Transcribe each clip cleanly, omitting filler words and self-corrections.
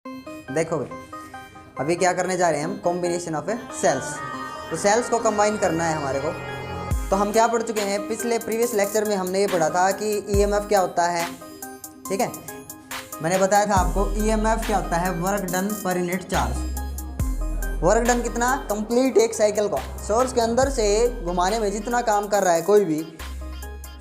देखो भाई, अभी क्या करने जा रहे हैं हम, कॉम्बिनेशन ऑफ ए सेल्स। तो सेल्स को कंबाइन करना है हमारे को। तो हम क्या पढ़ चुके हैं, पिछले प्रीवियस लेक्चर में हमने ये पढ़ा था कि ईएमएफ क्या होता है। ठीक है, मैंने बताया था आपको ईएमएफ क्या होता है, work done per unit charge. Work done कितना, कंप्लीट एक साइकिल का, सोर्स के अंदर से घुमाने में जितना काम कर रहा है कोई भी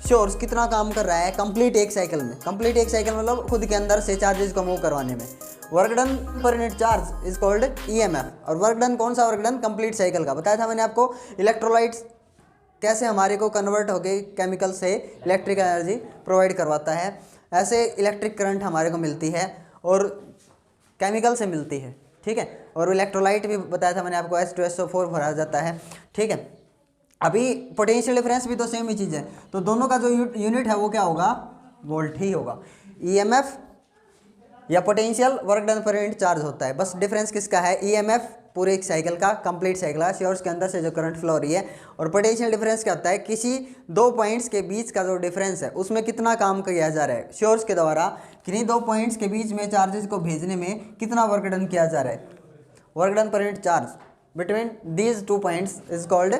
सोर्स, कितना काम कर रहा है कंप्लीट एक साइकिल में। कंप्लीट एक साइकिल मतलब खुद के अंदर से चार्जेस को मूव करवाने में। Work done per unit charge is called EMF. और वर्क डन कौन सा वर्क डन, कंप्लीट साइकिल का। बताया था मैंने आपको इलेक्ट्रोलाइट्स कैसे हमारे को कन्वर्ट होकर केमिकल से इलेक्ट्रिक एनर्जी प्रोवाइड करवाता है, ऐसे इलेक्ट्रिक करंट हमारे को मिलती है और केमिकल से मिलती है। ठीक है, और इलेक्ट्रोलाइट भी बताया था मैंने आपको, H2SO4 भरा जाता है। ठीक है, अभी पोटेंशियल डिफरेंस भी तो सेम ही चीज़ है, तो दोनों का जो यूनिट है वो क्या होगा, वोल्ट ही होगा। ईएमएफ या potential work done per unit charge होता है, बस डिफरेंस किसका है, ईएमएफ पूरे एक साइकिल का, कंप्लीट साइकिल का, सोर्स के अंदर से जो करंट फ्लो हो रही है। और पोटेंशियल डिफरेंस क्या होता है, किसी दो पॉइंट्स के बीच का जो डिफरेंस है उसमें कितना काम किया जा रहा है सोर्स के द्वारा, किन्हीं दो पॉइंट्स के बीच में चार्जेस को भेजने में कितना वर्क डन किया जा रहा है। Work done per unit charge between these two points is called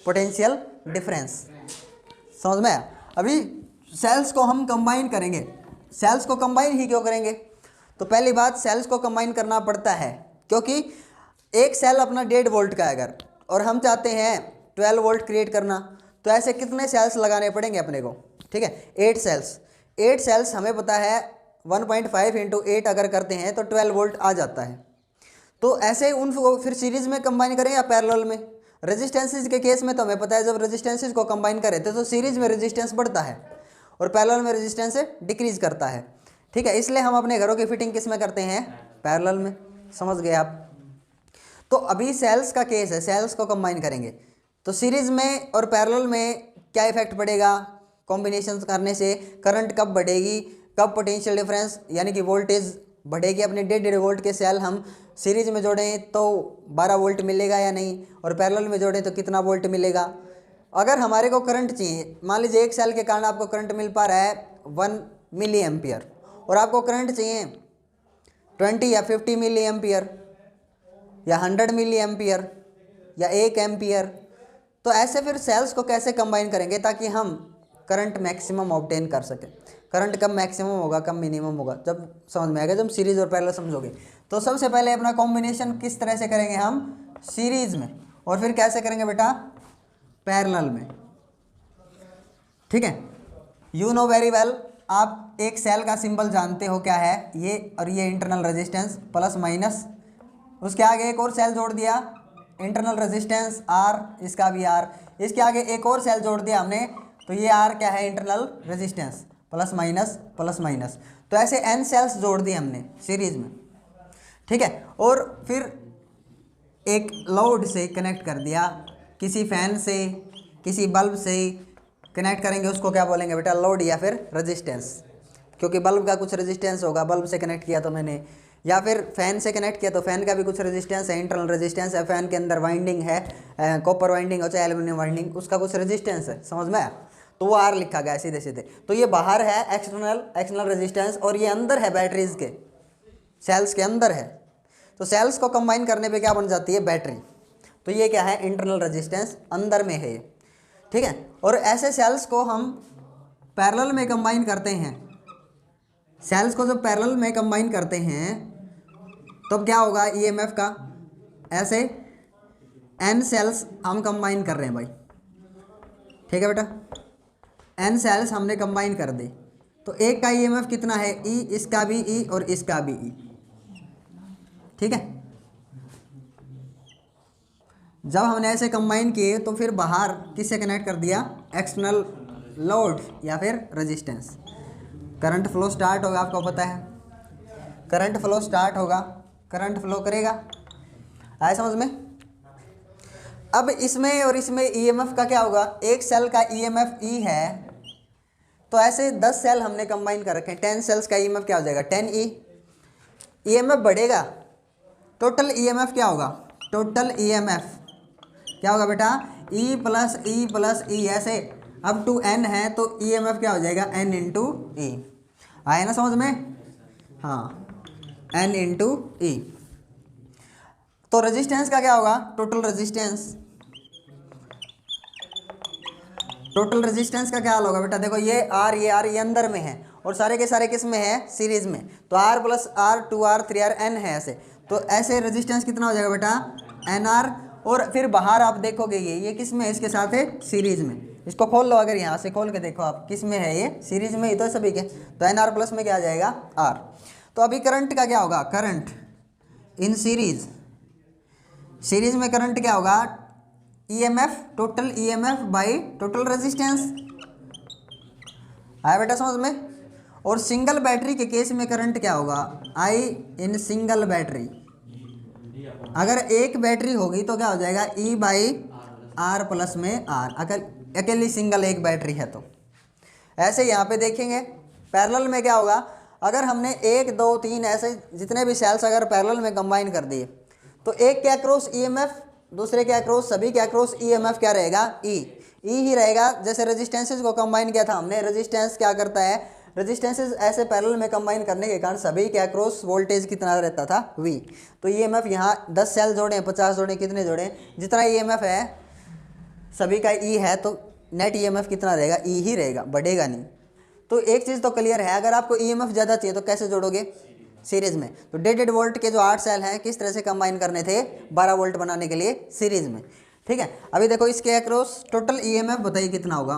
potential difference. समझ में आया। अभी सेल्स को हम कंबाइन करेंगे। सेल्स को कंबाइन ही क्यों करेंगे, तो पहली बात, सेल्स को कंबाइन करना पड़ता है क्योंकि एक सेल अपना 1.5 वोल्ट का है अगर, और हम चाहते हैं 12 वोल्ट क्रिएट करना, तो ऐसे कितने सेल्स लगाने पड़ेंगे अपने को। ठीक है, 8 सेल्स। 8 सेल्स हमें पता है 1.5 × 8 अगर करते हैं तो 12 वोल्ट आ जाता है। तो ऐसे उनको फिर सीरीज में कंबाइन करें या पैरेलल में। रेजिस्टेंसेज के केस में तो हमें पता है जब रेजिस्टेंसेज को कंबाइन करें तो सीरीज में रेजिस्टेंस बढ़ता है और पैरेलल में रेजिस्टेंस डिक्रीज करता है। ठीक है, इसलिए हम अपने घरों की फिटिंग किस में करते हैं, पैरेलल में। समझ गए आप। तो अभी सेल्स का केस है, सेल्स को कंबाइन करेंगे तो सीरीज में और पैरेलल में क्या इफेक्ट पड़ेगा, कॉम्बिनेशन करने से करंट कब बढ़ेगी, कब पोटेंशियल डिफरेंस यानी कि वोल्टेज बढ़ेगी। अपने 1.5 वोल्ट के सेल हम सीरीज में जोड़ें तो 12 वोल्ट मिलेगा या नहीं, और पैरेलल में जोड़ें तो कितना वोल्ट मिलेगा। अगर हमारे को करंट चाहिए, मान लीजिए एक सेल के कारण आपको करंट मिल पा रहा है 1 मिली एम्पियर, और आपको करंट चाहिए 20 या 50 मिली एम्पियर या 100 मिली एम्पियर या 1 एम्पियर, तो ऐसे फिर सेल्स को कैसे कंबाइन करेंगे ताकि हम करंट मैक्सिमम ऑब्टेन कर सकें। करंट कब मैक्सिमम होगा, कब मिनिमम होगा, जब समझ में आएगा, जब सीरीज और पैरेलल समझोगे। तो सबसे पहले अपना कॉम्बिनेशन किस तरह से करेंगे हम, सीरीज में, और फिर कैसे करेंगे बेटा, पैरेलल में। ठीक है, यू नो वेरी वेल, आप एक सेल का सिंबल जानते हो क्या है, ये और ये इंटरनल रेजिस्टेंस प्लस माइनस, उसके आगे एक और सेल जोड़ दिया इंटरनल रेजिस्टेंस आर, इसका भी आर, इसके आगे एक और सेल जोड़ दिया हमने, तो ये आर क्या है, internal resistance plus minus plus minus. तो ऐसे एन सेल्स जोड़ दिए हमने सीरीज में। ठीक है, और फिर एक लोड से कनेक्ट कर दिया, किसी फैन से, किसी बल्ब से कनेक्ट करेंगे, उसको क्या बोलेंगे बेटा, लोड या फिर रेजिस्टेंस, क्योंकि बल्ब का कुछ रेजिस्टेंस होगा, बल्ब से कनेक्ट किया तो मैंने, या फिर फैन से कनेक्ट किया तो फैन का भी कुछ रेजिस्टेंस है, इंटरनल रेजिस्टेंस है, फैन के अंदर वाइंडिंग है, कॉपर वाइंडिंग हो चाहे एल्यूमिनियम वाइंडिंग, उसका कुछ रेजिस्टेंस है। समझ में आया, तो वो आर लिखा गया सीधे सीधे। तो ये बाहर है एक्सटर्नल रेजिस्टेंस, और ये अंदर है बैटरीज के, सेल्स के अंदर है। तो सेल्स को कंबाइन करने पे क्या बन जाती है, बैटरी। तो ये क्या है, इंटरनल रेजिस्टेंस अंदर में है। ठीक है, और ऐसे सेल्स को हम पैरेलल में कंबाइन करते हैं। सेल्स को जब पैरेलल में कंबाइन करते हैं तब तो क्या होगा, ईएमएफ का, ऐसे एन सेल्स हम कंबाइन कर रहे हैं भाई। ठीक है बेटा, एन सेल्स हमने कंबाइन कर दी, तो एक का ईएमएफ कितना है, ई, इसका भी ई और इसका भी ई। ठीक है, जब हमने ऐसे कंबाइन किए तो फिर बाहर किससे कनेक्ट कर दिया, एक्सटर्नल लोड या फिर रेजिस्टेंस। करंट फ्लो स्टार्ट होगा, आपको पता है करंट फ्लो स्टार्ट होगा, करंट फ्लो करेगा, आया समझ में। अब इसमें और इसमें ईएमएफ का क्या होगा, एक सेल का ईएमएफ ई है, तो ऐसे 10 सेल हमने कंबाइन कर रखे हैं, 10 सेल्स का ईएमएफ क्या हो जाएगा, 10 ई। ईएमएफ बढ़ेगा, टोटल ईएमएफ क्या होगा, टोटल ईएमएफ क्या होगा बेटा, ई प्लस ई, ऐसे अप टू एन है, तो ईएमएफ क्या हो जाएगा, एन इंटू ई। आया ना समझ में। हाँ, N इंटू ई। तो रेजिस्टेंस का क्या होगा, टोटल रेजिस्टेंस, टोटल रेजिस्टेंस का क्या हाल होगा बेटा, देखो ये आर ये अंदर में है और सारे के सारे किस में है, सीरीज में, तो are plus are 2R 3R N है ऐसे, तो ऐसे रेजिस्टेंस कितना हो जाएगा बेटा, NR। और फिर बाहर आप देखोगे ये किस में है, इसके साथ है सीरीज में, इसको खोल लो, अगर यहाँ से खोल के देखो आप किस में है, ये सीरीज में ही तो सभी के, तो NR प्लस में क्या आ जाएगा, R। तो अभी करंट का क्या होगा, करंट इन सीरीज, सीरीज में करंट क्या होगा, EMF, total EMF by total resistance, आया बेटा समझ में। और सिंगल बैटरी के केस में करंट क्या होगा, I इन सिंगल बैटरी, अगर एक बैटरी होगी तो क्या हो जाएगा, E बाई R प्लस में R, अकेली सिंगल एक बैटरी है तो। ऐसे यहाँ पे देखेंगे पैरेलल में क्या होगा, अगर हमने 1 2 3 ऐसे जितने भी सेल्स अगर पैरेलल में कंबाइन कर दिए, तो एक के अक्रॉस EMF, दूसरे के अक्रॉस, सभी के अक्रॉस EMF क्या रहेगा, E ही रहेगा। जैसे रेजिस्टेंसेस को कंबाइन किया था हमने, रेजिस्टेंस क्या करता है, रेजिस्टेंसेस ऐसे पैरेलल में कंबाइन करने के कारण सभी के अक्रॉस वोल्टेज कितना रहता था, V। तो EMF यहाँ 10 सेल जोड़े, 50 जोड़े, कितने जोड़े, जितना EMF है सभी का E है, तो नेट EMF कितना रहेगा, E ही रहेगा, बढ़ेगा नहीं। तो एक चीज़ तो क्लियर है, अगर आपको EMF ज़्यादा चाहिए तो कैसे जोड़ोगे, सीरीज में। तो 1.5 वोल्ट के जो 8 सेल हैं किस तरह से कंबाइन करने थे, 12 वोल्ट बनाने के लिए सीरीज में, ठीक है। अभी देखो इसके अक्रॉस टोटल EMF बताइए कितना होगा,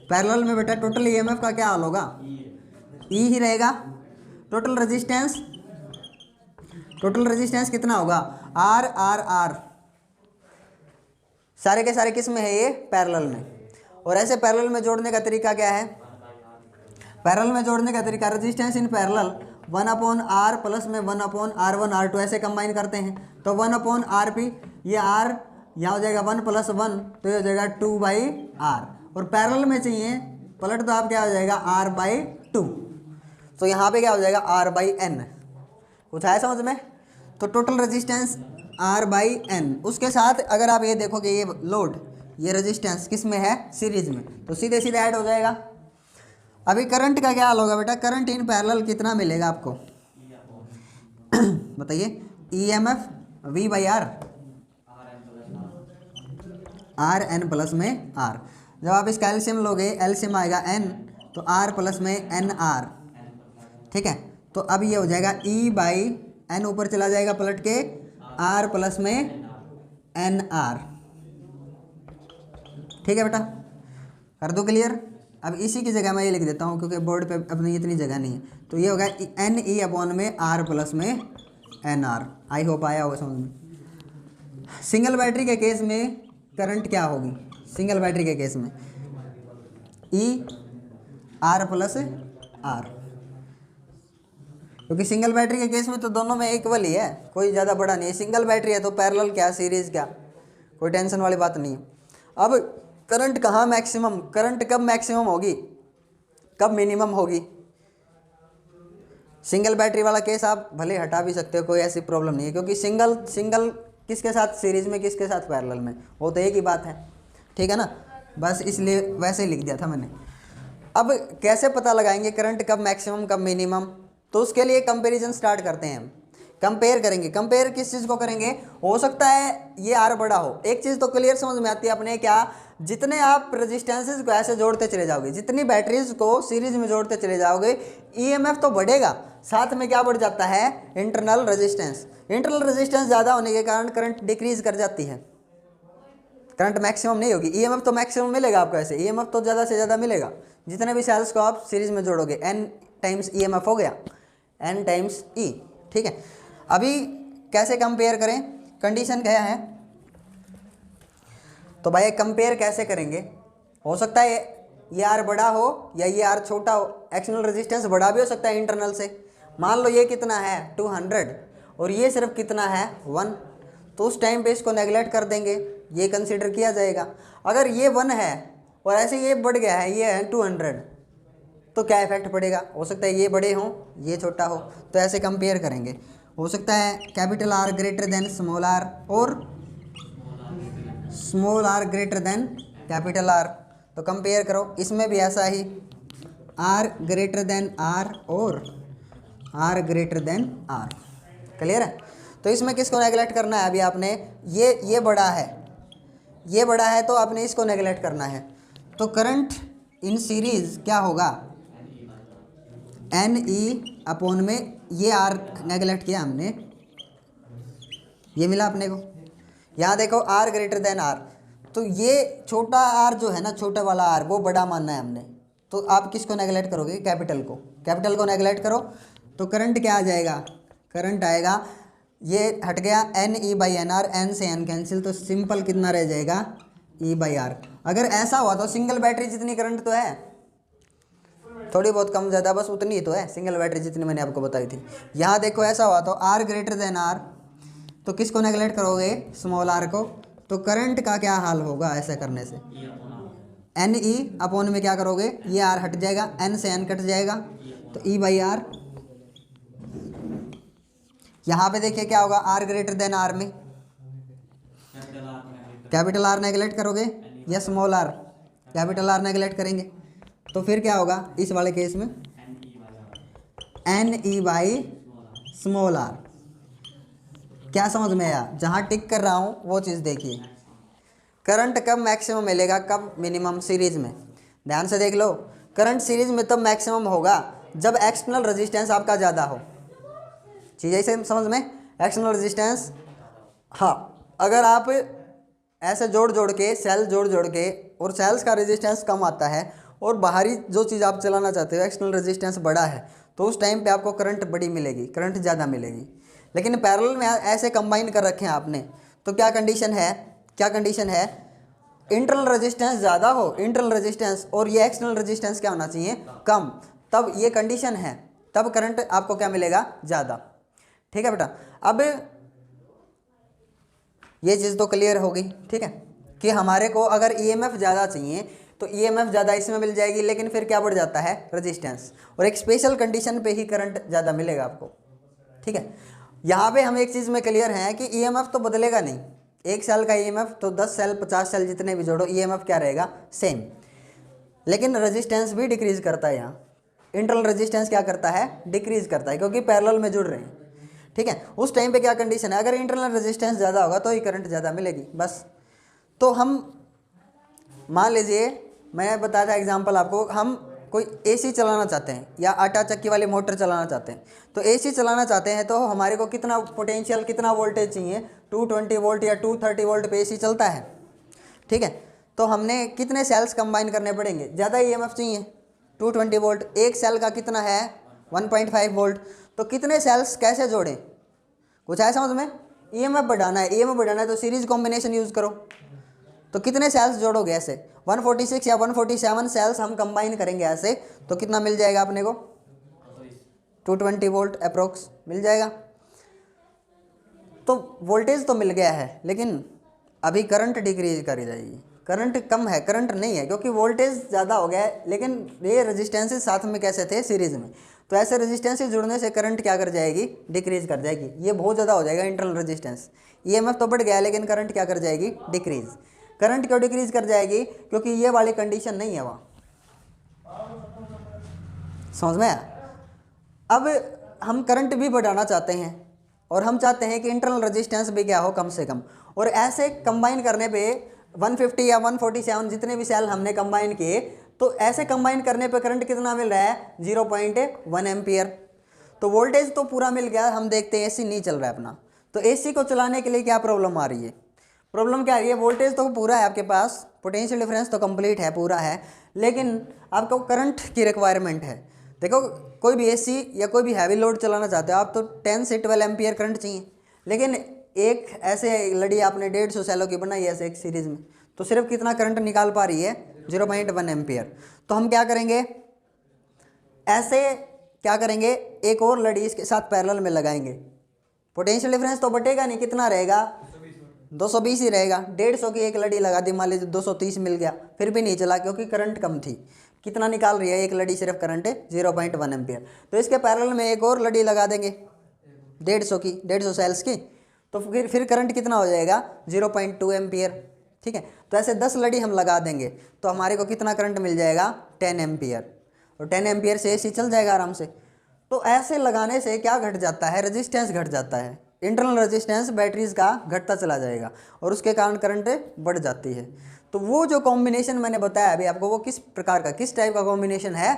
पैरेलल में बेटा टोटल EMF का क्या हाल होगा, E ही रहेगा। टोटल रेजिस्टेंस, टोटल रेजिस्टेंस कितना होगा, R, सारे के सारे किस में है, ये पैरेलल में। और ऐसे पैरेलल में जोड़ने का तरीका क्या है, पैरेलल में जोड़ने का तरीका, resistance in parallel 1/R plus में 1/R1 R2 ऐसे कंबाइन करते हैं, तो 1/RP, ये R यहाँ हो जाएगा 1 + 1, तो ये हो जाएगा 2/R। और पैरेलल में चाहिए पलट तो आप क्या हो जाएगा, R/2, तो यहाँ पे क्या हो जाएगा, R/N। कुछ आया समझ में। तो टोटल रेजिस्टेंस R/N, उसके साथ अगर आप ये देखोगे ये लोड, ये रेजिस्टेंस किस में है, सीरीज में, तो सीधे सीधे ऐड हो जाएगा। अभी करंट का क्या हाल होगा बेटा, करंट इन पैरेलल कितना मिलेगा आपको बताइए, EMF V/R, RN प्लस में R। जब आप इसका एलसीएम लोगे, एलसीएम आएगा N, तो R प्लस में NR, ठीक है। तो अब ये हो जाएगा E/N, ऊपर चला जाएगा पलट के, R प्लस में NR, ठीक है बेटा, कर दो क्लियर। अब इसी की जगह मैं ये लिख देता हूँ क्योंकि बोर्ड पे अपनी इतनी जगह नहीं है, तो ये होगा NE में R प्लस में NR। आई होप आया होगा समझ में। सिंगल बैटरी के केस में करंट क्या होगी, सिंगल बैटरी के केस में E R प्लस R, क्योंकि सिंगल बैटरी के केस में तो दोनों में इक्वल ही है, कोई ज़्यादा बड़ा नहीं है। सिंगल बैटरी है तो पैरेलल क्या, सीरीज क्या, कोई टेंशन वाली बात नहीं है। अब करंट कहाँ मैक्सिमम, करंट कब मैक्सिमम होगी, कब मिनिमम होगी। सिंगल बैटरी वाला केस आप भले हटा भी सकते हो, कोई ऐसी प्रॉब्लम नहीं है, क्योंकि सिंगल किसके साथ, सीरीज में, किसके साथ, पैरेलल में, वो तो एक ही बात है, ठीक है ना। बस इसलिए वैसे ही लिख दिया था मैंने। अब कैसे पता लगाएंगे करंट कब मैक्सिमम कब मिनिमम, तो उसके लिए कंपैरिजन स्टार्ट करते हैं हम, कंपेयर करेंगे। कंपेयर किस चीज़ को करेंगे, हो सकता है ये R बड़ा हो, एक चीज़ तो क्लियर समझ में आती है अपने, क्या, जितने आप रेजिस्टेंसेस को ऐसे जोड़ते चले जाओगे, जितनी बैटरीज को सीरीज में जोड़ते चले जाओगे, EMF तो बढ़ेगा, साथ में क्या बढ़ जाता है, इंटरनल रेजिस्टेंस। इंटरनल रेजिस्टेंस ज़्यादा होने के कारण करंट डिक्रीज कर जाती है, करंट मैक्सिमम नहीं होगी। EMF तो मैक्सिमम मिलेगा आपको, ऐसे EMF तो ज़्यादा से ज़्यादा मिलेगा, जितने भी सेल्स को आप सीरीज में जोड़ोगे, N टाइम्स EMF हो गया, N टाइम्स E, ठीक है। अभी कैसे कंपेयर करें, कंडीशन क्या है, तो भाई कंपेयर कैसे करेंगे, हो सकता है ये R बड़ा हो या ये R छोटा हो, एक्सटर्नल रेजिस्टेंस बड़ा भी हो सकता है इंटरनल से। मान लो ये कितना है 200 और ये सिर्फ कितना है 1, तो उस टाइम पे इसको नेगलेक्ट कर देंगे, ये कंसिडर किया जाएगा। अगर ये 1 है और ऐसे ये बढ़ गया है, ये है 200, तो क्या इफेक्ट पड़ेगा, हो सकता है ये बड़े हों ये छोटा हो, तो ऐसे कंपेयर करेंगे। हो सकता है capital R greater than small r और small r greater than capital R, तो कंपेयर करो, इसमें भी ऐसा ही R ग्रेटर देन R और R greater than R. Clear है? तो इसमें किसको नेगलेक्ट करना है? अभी आपने ये बड़ा है, ये बड़ा है तो आपने इसको नेगलेक्ट करना है। तो करंट इन सीरीज क्या होगा? एन ई अपॉन में ये आर नेगलेक्ट किया हमने, ये मिला अपने को। यहाँ देखो आर ग्रेटर देन आर, तो ये छोटा आर जो है ना, छोटा वाला आर, वो बड़ा मानना है हमने। तो आप किसको नेगलेक्ट करोगे? कैपिटल को। कैपिटल को नेगलेक्ट करो तो करंट क्या आ जाएगा? करंट आएगा, ये हट गया N E by N R, N से एन कैंसिल, तो सिंपल कितना रह जाएगा? E by R. अगर ऐसा हुआ तो सिंगल बैटरी जितनी करंट तो है, थोड़ी बहुत कम ज़्यादा बस उतनी ही तो है, सिंगल बैटरी जितनी मैंने आपको बताई थी। यहाँ देखो ऐसा हुआ तो आर ग्रेटर देन आर, तो किसको नेगलेक्ट करोगे? स्मॉल आर को। तो करंट का क्या हाल होगा ऐसा करने से? एन ई अपॉन में क्या करोगे? ये आर हट जाएगा, एन से एन कट जाएगा, तो ई बाई आर। यहाँ पे देखिए क्या होगा? आर ग्रेटर देन आर में कैपिटल आर नेगलेक्ट करोगे या small R? Capital R neglect करेंगे, तो फिर क्या होगा इस वाले केस में? N E by small R. क्या समझ में आया? जहाँ टिक कर रहा हूँ वो चीज़ देखिए। करंट कब मैक्सिमम मिलेगा, कब मिनिमम? सीरीज में। ध्यान से देख लो, करंट सीरीज में तब मैक्सिमम होगा जब एक्सटर्नल रेजिस्टेंस आपका ज़्यादा हो। चीज़ ऐसे समझ में? एक्सटर्नल रेजिस्टेंस, हाँ, अगर आप ऐसे जोड़ जोड़ के, सेल जोड़ जोड़ के, और सेल्स का रेजिस्टेंस कम आता है और बाहरी जो चीज़ आप चलाना चाहते हो एक्सटर्नल रेजिस्टेंस बड़ा है, तो उस टाइम पे आपको करंट बड़ी मिलेगी, करंट ज़्यादा मिलेगी। लेकिन पैरेलल में ऐसे कंबाइन कर रखे हैं आपने, तो क्या कंडीशन है? क्या कंडीशन है? इंटरनल रेजिस्टेंस ज़्यादा हो, इंटरनल रेजिस्टेंस, और ये एक्सटर्नल रेजिस्टेंस क्या होना चाहिए? कम। तब ये कंडीशन है, तब करंट आपको क्या मिलेगा? ज़्यादा। ठीक है बेटा? अब ये चीज़ तो क्लियर हो गई, ठीक है, कि हमारे को अगर ईएमएफ ज़्यादा चाहिए तो ईएमएफ ज़्यादा इसमें मिल जाएगी, लेकिन फिर क्या बढ़ जाता है? रेजिस्टेंस। और एक स्पेशल कंडीशन पे ही करंट ज़्यादा मिलेगा आपको। ठीक है? यहाँ पे हम एक चीज़ में क्लियर हैं कि ईएमएफ तो बदलेगा नहीं। एक सेल का ईएमएफ तो 10 सेल 50 सेल जितने भी जोड़ो, ईएमएफ क्या रहेगा? सेम। लेकिन रेजिस्टेंस भी डिक्रीज़ करता है। यहाँ इंटरनल रेजिस्टेंस क्या करता है? डिक्रीज़ करता है, क्योंकि पैरेलल में जुड़ रहे हैं। ठीक है? उस टाइम पे क्या कंडीशन है? अगर इंटरनल रेजिस्टेंस ज़्यादा होगा तो ही करंट ज़्यादा मिलेगी, बस। तो हम मान लीजिए, मैं बताया था एग्जांपल आपको, हम कोई एसी चलाना चाहते हैं या आटा चक्की वाली मोटर चलाना चाहते हैं। तो एसी चलाना चाहते हैं तो हमारे को कितना पोटेंशियल, कितना वोल्टेज चाहिए? 220 वोल्ट या 230 वोल्ट पे एसी चलता है। ठीक है? तो हमने कितने सेल्स कंबाइन करने पड़ेंगे? ज़्यादा ईएमएफ चाहिए, 220 वोल्ट। एक सेल का कितना है? 1.5 वोल्ट। तो कितने सेल्स कैसे जोड़ें? कुछ है समझ में? ईएमएफ बढ़ाना है, ईएमएफ बढ़ाना है तो सीरीज कॉम्बिनेशन यूज़ करो। तो कितने सेल्स जोड़ोगे ऐसे? 146 या 147 सेल्स हम कंबाइन करेंगे ऐसे, तो कितना मिल जाएगा अपने को? 220 वोल्ट अप्रोक्स मिल जाएगा। तो वोल्टेज तो मिल गया है, लेकिन अभी करंट डिक्रीज करी जाएगी। करंट कम है, करंट नहीं है, क्योंकि वोल्टेज ज़्यादा हो गया है, लेकिन ये रेजिस्टेंसेज साथ में कैसे थे? सीरीज में। तो ऐसे रेजिस्टेंसेज जुड़ने से करंट क्या कर जाएगी? डिक्रीज कर जाएगी। ये बहुत ज़्यादा हो जाएगा इंटरनल रेजिस्टेंस। ईएमएफ तो बढ़ गया, लेकिन करंट क्या कर जाएगी? डिक्रीज। करंट क्यों डिक्रीज कर जाएगी? क्योंकि ये वाली कंडीशन नहीं है वहाँ। समझ में आया? अब हम करंट भी बढ़ाना चाहते हैं और हम चाहते हैं कि इंटरनल रेजिस्टेंस भी क्या हो? कम से कम। और ऐसे कंबाइन करने पे 150 या 147 जितने भी सेल हमने कंबाइन किए, तो ऐसे कंबाइन करने पे करंट कितना मिल रहा है? 0.1 एम्पियर। तो वोल्टेज तो पूरा मिल गया। हम देखते हैं एसी नहीं चल रहा है अपना, तो एसी को चलाने के लिए क्या प्रॉब्लम आ रही है? प्रॉब्लम क्या आ रही है? वोल्टेज तो पूरा है आपके पास, पोटेंशियल डिफरेंस तो कंप्लीट है, पूरा है, लेकिन आपको करंट की रिक्वायरमेंट है। देखो, कोई भी एसी या कोई भी हैवी लोड चलाना चाहते हो आप, तो 10 से 12 एम्पियर करंट चाहिए। लेकिन एक ऐसे लड़ी आपने 150 सेलों की बनाई है ऐसे एक सीरीज़ में, तो सिर्फ कितना करंट निकाल पा रही है? 0.1 एम्पियर। तो हम क्या करेंगे? ऐसे क्या करेंगे? एक और लड़ी इसके साथ पैरेलल में लगाएंगे। पोटेंशियल डिफरेंस तो बटेगा नहीं, कितना रहेगा? 220 ही रहेगा। 150 की एक लड़ी लगा दी, मान लीजिए 230 मिल गया, फिर भी नहीं चला क्योंकि करंट कम थी। कितना निकाल रही है एक लड़ी? सिर्फ करंट 0.1 एम्पियर। तो इसके पैरेलल में एक और लड़ी लगा देंगे 150 की, 150 सेल्स की, तो फिर करंट कितना हो जाएगा? 0.2 एम्पियर। ठीक है? तो ऐसे 10 लड़ी हम लगा देंगे तो हमारे को कितना करंट मिल जाएगा? 10 एम्पियर। और 10 एम्पियर से एसी चल जाएगा आराम से। तो ऐसे लगाने से क्या घट जाता है, रेजिस्टेंस घट जाता है, इंटरनल रेजिस्टेंस बैटरीज का घटता चला जाएगा और उसके कारण करंट बढ़ जाती है। तो वो जो कॉम्बिनेशन मैंने बताया अभी आपको, वो किस प्रकार का, किस टाइप का कॉम्बिनेशन है,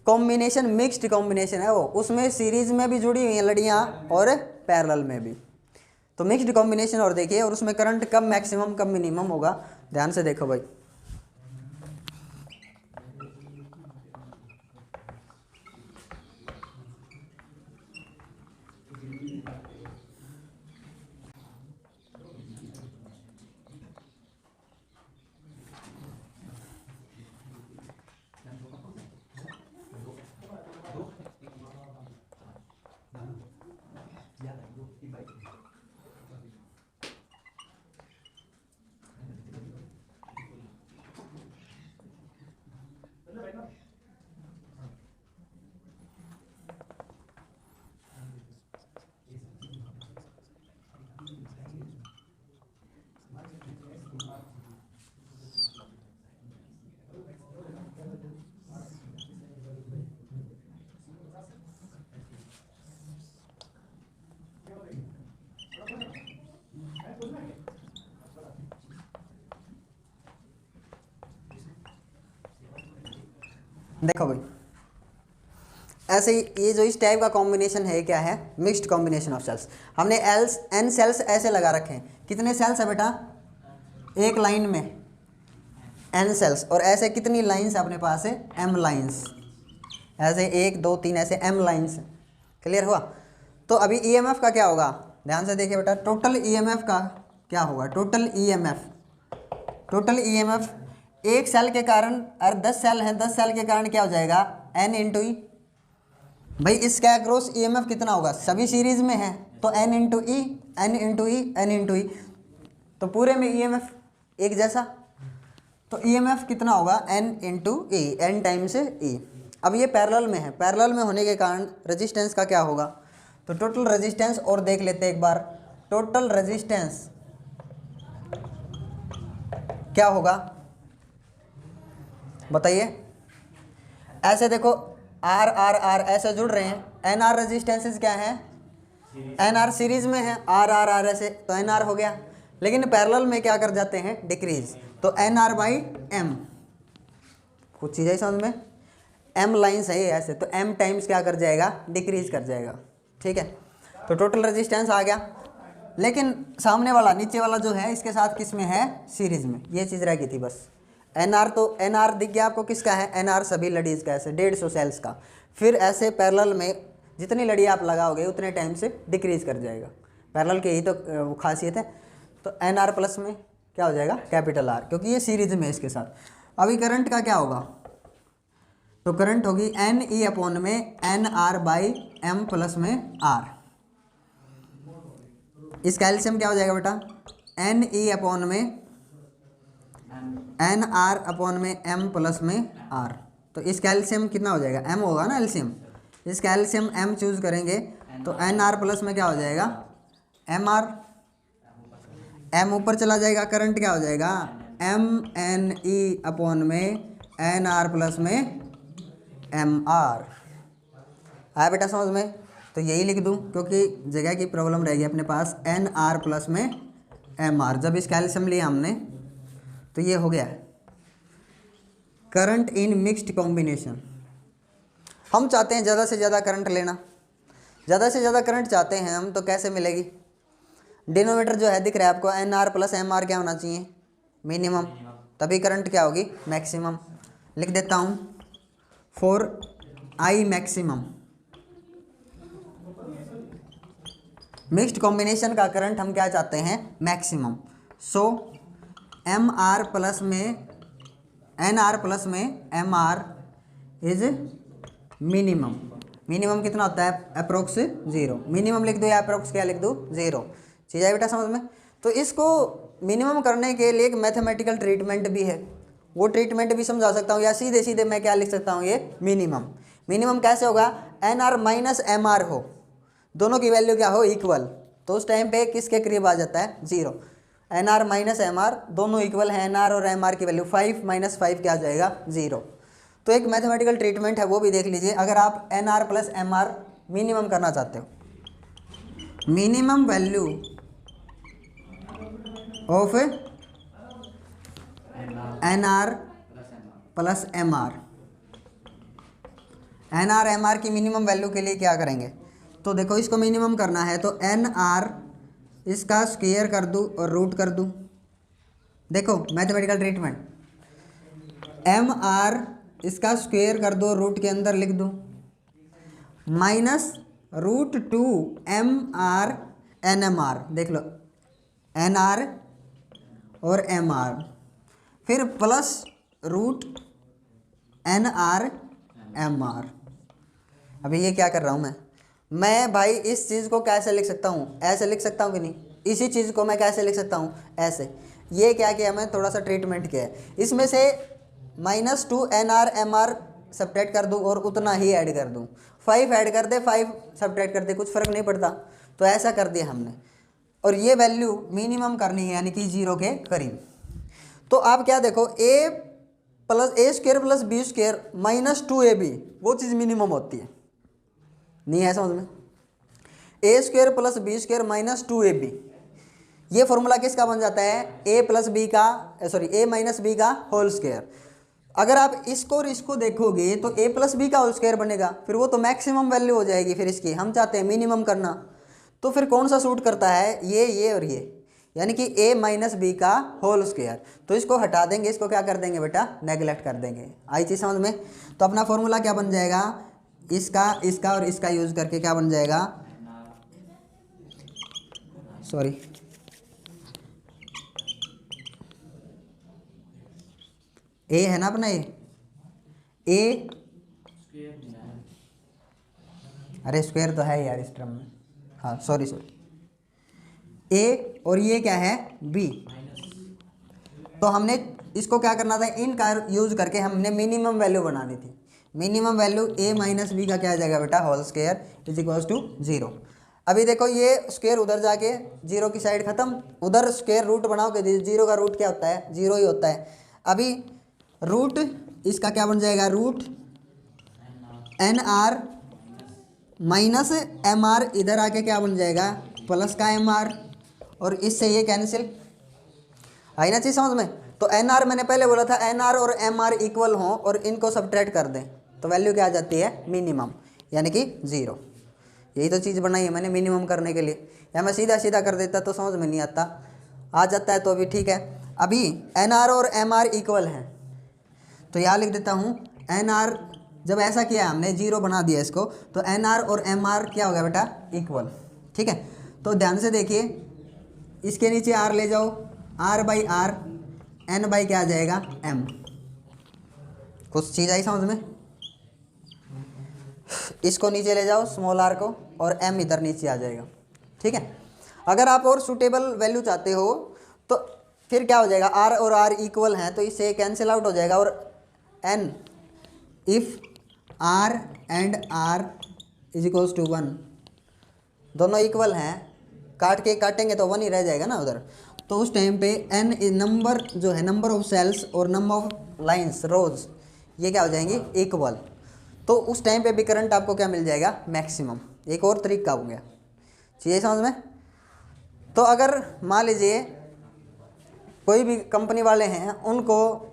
कॉम्बिनेशन मिक्स्ड कॉम्बिनेशन है वो, उसमें सीरीज में भी जुड़ी हुई हैं लड़ियाँ और पैरेलल में भी। तो मिक्स्ड कॉम्बिनेशन और देखिए, और उसमें करंट कब मैक्सिमम कब मिनिमम होगा, ध्यान से देखो भाई। देखो भाई, ऐसे ही ये जो इस टाइप का कॉम्बिनेशन है, क्या है, मिक्स्ड कॉम्बिनेशन ऑफ सेल्स। हमने एल्स एन सेल्स ऐसे लगा रखे हैं, कितने सेल्स है बेटा, एक लाइन में एन सेल्स, और ऐसे कितनी लाइंस अपने पास है, एम लाइंस, ऐसे 1 2 3 ऐसे एम लाइंस। क्लियर हुआ। तो अभी ईएमएफ का क्या होगा, ध्यान से देखिए बेटा, टोटल ईएमएफ का क्या होगा, टोटल ईएमएफ एक सेल के कारण, अरे 10 सेल हैं, 10 सेल के कारण क्या हो जाएगा, एन इंटू ई। भाई इसका क्रॉस ईएमएफ कितना होगा, सभी सीरीज में है तो एन इंटू ई, एन इंटू ई, एन इंटू ई, तो पूरे में ईएमएफ एक जैसा, तो ईएमएफ कितना होगा, एन इंटू ई, एन टाइम्स ई। अब ये पैरेलल में है, पैरेलल में होने के कारण रेजिस्टेंस का क्या होगा, तो टोटल रेजिस्टेंस और देख लेते हैं एक बार, टोटल रेजिस्टेंस क्या होगा बताइए। ऐसे देखो आर आर आर ऐसे जुड़ रहे हैं, एन आर रेजिस्टेंसेज क्या हैं, एन आर सीरीज में है, आर आर आर ऐसे, तो एन आर हो गया। लेकिन पैरेलल में क्या कर जाते हैं, डिक्रीज, तो एन आर बाई एम, कुछ चीज़ें समझ में, एम लाइन्स है ये ऐसे, तो एम टाइम्स क्या कर जाएगा, डिक्रीज कर जाएगा। ठीक है, तो टोटल रेजिस्टेंस आ गया। लेकिन सामने वाला नीचे वाला जो है इसके साथ किस में है, सीरीज में, ये चीज़ रह गई थी बस। एन आर, तो एन आर दिख गया आपको किसका है, एन आर सभी लड़ीज़ का, ऐसे 150 सेल्स का। फिर ऐसे पैरेलल में जितनी लड़ी आप लगाओगे उतने टाइम से डिक्रीज कर जाएगा, पैरेलल की यही तो खासियत है। तो एन आर प्लस में क्या हो जाएगा, कैपिटल आर, क्योंकि ये सीरीज में इसके साथ। अभी करंट का क्या होगा, तो करंट होगी एन ई अपॉन में N R by M plus में आर। इसका एलसीएम क्या हो जाएगा बेटा, एन ई अपॉन में एन आर अपॉन में एम प्लस में आर। तो इसका एलसीएम कितना हो जाएगा, एम होगा ना एलसीएम, इसका एलसीएम एम चूज करेंगे तो एन आर प्लस में क्या हो जाएगा, एम आर, एम ऊपर चला जाएगा, करंट क्या हो जाएगा, एम एन ई अपॉन में एन आर प्लस में एम आर। आया बेटा समझ में, तो यही लिख दूं क्योंकि जगह की प्रॉब्लम रहेगी अपने पास, एन आर प्लस में एम आर। जब इसका एलसीएम लिया हमने तो ये हो गया करंट इन मिक्स्ड कॉम्बिनेशन। हम चाहते हैं ज़्यादा से ज़्यादा करंट लेना, ज़्यादा से ज़्यादा करंट चाहते हैं हम, तो कैसे मिलेगी, डिनोमीटर जो है दिख रहा है आपको, N R plus M R क्या होना चाहिए, मिनिमम, तभी करंट क्या होगी, मैक्सिमम। लिख देता हूँ for I maximum, mixed combination का करंट हम क्या चाहते हैं, maximum. So M R plus में एन आर प्लस में M R is minimum. Minimum कितना होता है, अप्रोक्स 0, मिनिमम लिख दो या अप्रोक्स क्या लिख दो, 0। चीज़ है बेटा समझ में। तो इसको मिनिमम करने के लिए एक मैथमेटिकल ट्रीटमेंट भी है, वो ट्रीटमेंट भी समझा सकता हूँ, या सीधे सीधे मैं क्या लिख सकता हूँ, ये मिनिमम। मिनिमम कैसे होगा, N R minus M R हो, दोनों की वैल्यू क्या हो, इक्वल, तो उस टाइम पे किसके करीब आ जाता है, 0। N R minus M R दोनों इक्वल है, एन आर और एम आर की वैल्यू 5 - 5 क्या आ जाएगा, 0। तो एक मैथमेटिकल ट्रीटमेंट है, वो भी देख लीजिए। अगर आप NR प्लस MR मिनिमम करना चाहते हो, minimum value of NR plus MR, NR MR की मिनिमम वैल्यू के लिए क्या करेंगे, तो देखो इसको मिनिमम करना है तो NR इसका स्क्वायर कर दूँ और रूट कर दूँ। देखो मैथमेटिकल ट्रीटमेंट, MR इसका स्क्वायर कर दो, रूट के अंदर लिख दो, माइनस √2 MR NMR, देख लो NR और MR, फिर प्लस √NR MR। अभी ये क्या कर रहा हूँ मैं भाई इस चीज़ को कैसे लिख सकता हूँ, ऐसे लिख सकता हूँ कि नहीं, इसी चीज़ को मैं कैसे लिख सकता हूँ, ऐसे। ये क्या किया मैं, थोड़ा सा ट्रीटमेंट किया है, इसमें से -2 NR MR सब्ट्रैक्ट कर दूँ और उतना ही ऐड कर दूँ, 5 ऐड कर दे 5 सब्ट्रैक्ट कर दे, कुछ फ़र्क नहीं पड़ता। तो ऐसा कर दिया हमने, और ये वैल्यू मिनिमम करनी है यानी कि 0 के करीब। तो आप क्या देखो, A square plus B square -2AB, वो चीज़ मिनिमम होती है, नहीं है समझ में। A square plus B square -2AB, ये फॉर्मूला किसका बन जाता है, A माइनस बी का होल स्क्वायर। अगर आप इसको और इसको देखोगे तो A प्लस बी का होल स्क्वायर बनेगा, फिर वो तो मैक्सिमम वैल्यू हो जाएगी। फिर इसकी हम चाहते हैं मिनिमम करना, तो फिर कौन सा सूट करता है, ये और ये, यानी कि A माइनस बी का होल स्क्वायर। तो इसको हटा देंगे, इसको क्या कर देंगे बेटा, नेगलेक्ट कर देंगे। आई चीज़ समझ में। तो अपना फॉर्मूला क्या बन जाएगा, इसका और इसका यूज़ करके क्या बन जाएगा, सॉरी A है ना अपना, A अरे स्क्वायर तो है यार इस टर्म में, हाँ सॉरी A, और ये क्या है B। तो हमने इसको क्या करना था, इनका यूज करके हमने मिनिमम वैल्यू बनानी थी। Minimum value A minus B का क्या आ जाएगा बेटा, whole square is equals to 0। अभी देखो ये स्क्वायर उधर जाके 0 की साइड खत्म, उधर स्क्वायर रूट बनाओगे, 0 का रूट क्या होता है, 0 ही होता है। अभी रूट इसका क्या बन जाएगा, √NR माइनस MR, इधर आके क्या बन जाएगा, प्लस का MR, और इससे ये कैंसिल। आई ना चीज़ समझ में। तो NR मैंने पहले बोला था, NR और MR इक्वल हों और इनको सब्ट्रैक्ट कर दें तो वैल्यू क्या आ जाती है, मिनिमम, यानी कि 0। यही तो चीज़ बनाई है मैंने मिनिमम करने के लिए, या मैं सीधा सीधा कर देता तो समझ में नहीं आता, आ जाता है तो अभी ठीक है। अभी NR और MR इक्वल हैं, तो यहाँ लिख देता हूँ NR, जब ऐसा किया हमने 0 बना दिया इसको, तो NR और MR क्या हो गया बेटा, इक्वल। ठीक है, तो ध्यान से देखिए, इसके नीचे R ले जाओ, R/R, N बाई क्या आ जाएगा, M। कुछ चीज़ आई समझ में। इसको नीचे ले जाओ स्मॉल r को, और M इधर नीचे आ जाएगा। ठीक है, अगर आप और सूटेबल वैल्यू चाहते हो तो फिर क्या हो जाएगा, R और R इक्वल हैं तो इससे कैंसिल आउट हो जाएगा, और N if R and R is equals to 1, दोनों इक्वल हैं, काटेंगे तो 1 ही रह जाएगा ना उधर। तो उस टाइम पे N नंबर जो है, नंबर ऑफ सेल्स और नंबर ऑफ लाइंस रोज, ये क्या हो जाएंगे, इक्वल। तो उस टाइम पे भी करंट आपको क्या मिल जाएगा, मैक्सिमम। एक और तरीका हो गया, चाहिए समझ में। तो अगर मान लीजिए कोई भी कंपनी वाले हैं, उनको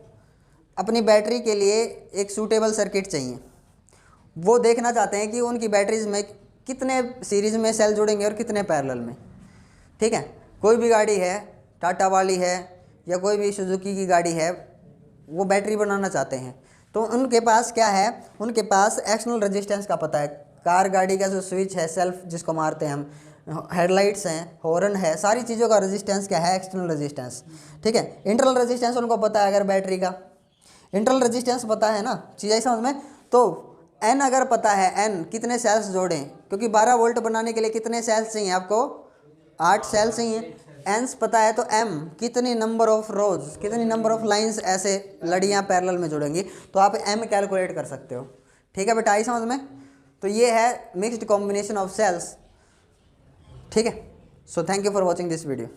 अपनी बैटरी के लिए एक सूटेबल सर्किट चाहिए, वो देखना चाहते हैं कि उनकी बैटरीज में कितने सीरीज में सेल जुड़ेंगे और कितने पैरेलल में। ठीक है, कोई भी गाड़ी है, टाटा वाली है या कोई भी सुजुकी की गाड़ी है, वो बैटरी बनाना चाहते हैं, तो उनके पास क्या है, उनके पास एक्सटर्नल रेजिस्टेंस का पता है। कार गाड़ी का जो स्विच है, सेल्फ जिसको मारते हैं हम, हेडलाइट्स हैं, हॉर्न है, सारी चीज़ों का रेजिस्टेंस क्या है, एक्सटर्नल रेजिस्टेंस। ठीक है, इंटरनल रेजिस्टेंस उनको पता है, अगर बैटरी का इंटरनल रेजिस्टेंस पता है ना, चीज़ आई समझ में। तो N अगर पता है, N कितने सेल्स जोड़ें, क्योंकि 12 वोल्ट बनाने के लिए कितने सेल्स चाहिए आपको, 8 सेल्स चाहिए। N पता है तो M कितनी नंबर ऑफ रोज, कितनी नंबर ऑफ लाइंस ऐसे लड़ियाँ पैरेलल में जुड़ेंगी, तो आप M कैलकुलेट कर सकते हो। ठीक है बेटा, आई समझ में। तो ये है मिक्स्ड कॉम्बिनेशन ऑफ सेल्स। ठीक है, so thank you for watching this video.